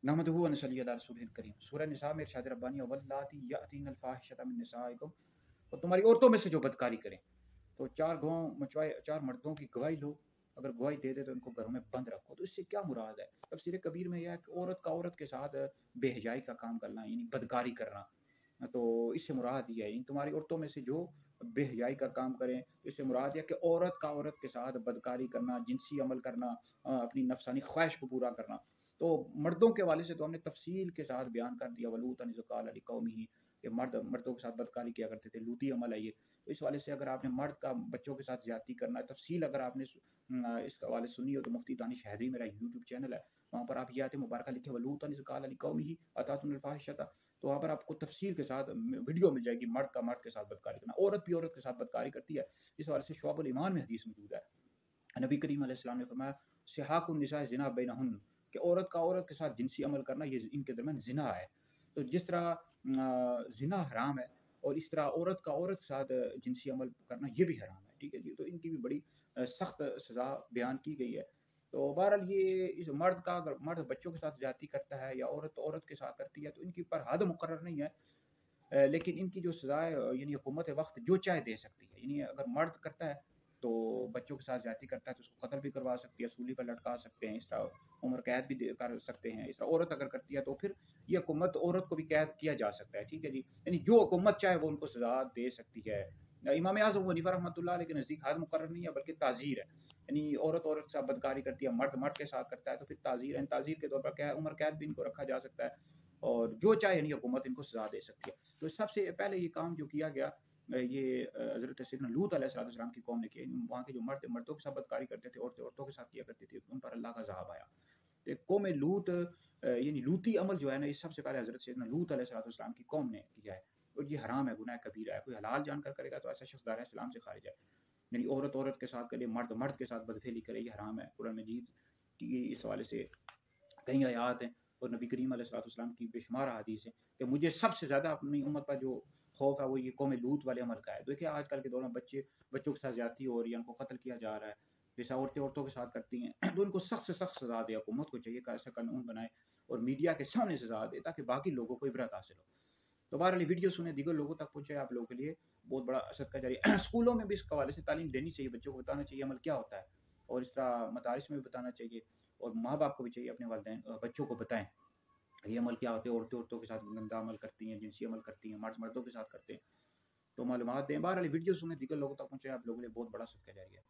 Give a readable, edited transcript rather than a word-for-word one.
नहमदुहु व नसल्ली अला रसूलिल करीम। सूरह निसा में इरशाद रब्बानी वल्लाती यातीनल फाहिशता मिन निसाइकुम, और तुम्हारी औरतों में से जो बदकारी करें। तो चार मर्दों की गवाही लो, अगर गवाही दे दे तो उनको घरों में बंद रखो। तो इससे क्या मुराद है? तफसीर कबीर में यह है कि औरत का औरत के साथ बेहयाई का काम करना, यानी बदकारी करना। तो इससे मुराद ये है, तुम्हारी औरतों में से जो बेहयाई का काम करें। तो इससे मुराद यह कि औरत का औरत के साथ बदकारी करना, जिनसी अमल करना, अपनी नफसानी ख्वाहिश को पूरा करना। तो मर्दों के हवाले से तो हमने तफसील के साथ बयान कर दिया, वलूतन इज़ क़ाल लिक़ौमिही, कि मर्दों के साथ बदकारी किया करते थे, लूती अमल है ये। तो इस वाले से अगर आपने मर्द का बच्चों के साथ ज्यादती करना है, तफसील अगर आपने इस हवाले सुनी हो तो मुफ्ती दानिश हैदरी मेरा यूट्यूब चैनल है, वहाँ पर आप ये आयत मुबारक लिखे वलूतन इज़ क़ाल लिक़ौमिही अतातुल फ़ाहिशता, तो वहाँ पर आपको तफसील के साथ वीडियो मिल जाएगी, मर्द का मर्द के साथ बदकारी करना। औरत भी औरत के साथ बदकारी करती है। इस हवाले से शुअबुल ईमान में हदीस मौजूद है, नबी करीम अलैहिस्सलाम ने फरमाया सिहाकुन निसा ज़िना बैनहुन, कि औरत का औरत के साथ जिनसी अमल करना ये इनके दरमियान ज़िना है। तो जिस तरह ज़िना हराम है, और इस तरह औरत का औरत के साथ जिनसी अमल करना ये भी हराम है। ठीक है जी, तो इनकी भी बड़ी सख्त सज़ा बयान की गई है। तो बहरहाल ये इस मर्द का, अगर मर्द बच्चों के साथ ज़्यादती करता है या औरत औरत के साथ करती है, तो इनकी पर हद मुकर्रर नहीं है। लेकिन इनकी जो सज़ा है, यानी हुकूमत वक्त जो चाहे दे सकती है। यानी अगर मर्द करता है तो बच्चों के साथ ज़्यादती करता है तो उसको कत्ल भी करवा सकती है, सूली पर लटका सकते हैं, इस तरह उम्र कैद भी कर सकते हैं। इस तरह औरत अगर करती है तो फिर ये हुकूमत औरत को भी कैद किया जा सकता है। ठीक है जी, यानी जो हुकूमत चाहे वो उनको सज़ा दे सकती है। इमाम आज़म हनीफा रहमतुल्लाह अलैह के नज़दीक हद मुकर्रर नहीं है, बल्कि ताज़ीर है। यानी औरत औरत के साथ बदकारी करती है, मर्द मर्द के साथ करता है, तो फिर ताज़ीर है। ताज़ीर के तौर पर क्या है, उम्र कैद भी इनको रखा जा सकता है, और जो चाहे यानी हुकूमत इनको सज़ा दे सकती है। तो सबसे पहले ये काम जो किया गया, ये हज़रत सैयदना लूत अलैहिस्सलाम की कौम ने किया। वहाँ के जो मर्द मर्दों के साथ बदकारी करते थे, औरतें औरतों के साथ किया करती थी, उन पर अल्लाह का अज़ाब आया। तो कौम लूत, यानी लूती अमल जो है ना, ये सबसे पहले हज़रत सैयदना लूत अलैहिस्सलाम की कौम ने किया है, और ये हराम है, गुनाह कबीरा है। कोई हलाल जानकर करेगा तो ऐसा शख्स दायरा इस्लाम से खारिज है। यानी औरत औरत के साथ करे, मर्द मर्द के साथ बदफेली करे, ये हराम है। कुरान मजीद की इस हवाले से कई आयात हैं, और नबी करीम अलैहिस्सलाम की बेशुमार हदीस है कि मुझे सबसे ज़्यादा अपनी उम्मत पर जो खौफ है वो ये कौम लूत वाले अमल का है। देखिए आजकल के दौर में बच्चों के साथ ज्यादती हो रही है, उनको कत्ल किया जा रहा है, जैसे औरतें औरतों के साथ करती हैं। तो इनको सख्त से सख्त सजा दे, हुकूमत को चाहिए कि ऐसा कानून बनाए और मीडिया के सामने सजा दे, ताकि बाकी लोगों को इबरत हासिल हो। तो बहरहाल वीडियो सुने, दीगर लोगों तक पहुँचे, आप लोगों के लिए बहुत बड़ा असर का जारी। स्कूलों में भी इस हवाले से तालीम देनी चाहिए, बच्चों को बताना चाहिए अमल क्या होता है, और इस तरह मदारिस में भी बताना चाहिए, और माँ बाप को भी चाहिए अपने वालिदैन बच्चों को बताएं ये अमल क्या होते हैं। औरतें औरतों के साथ गंदा अमल करती हैं, जिनसी अमल करती हैं, मर्द मर्दों के साथ करते हैं। तो मालूमात दें, बहरहाल वीडियो सुने, दीगर लोगों तक पहुँचे, आप लोगों के लिए बहुत बड़ा सबका जारी है।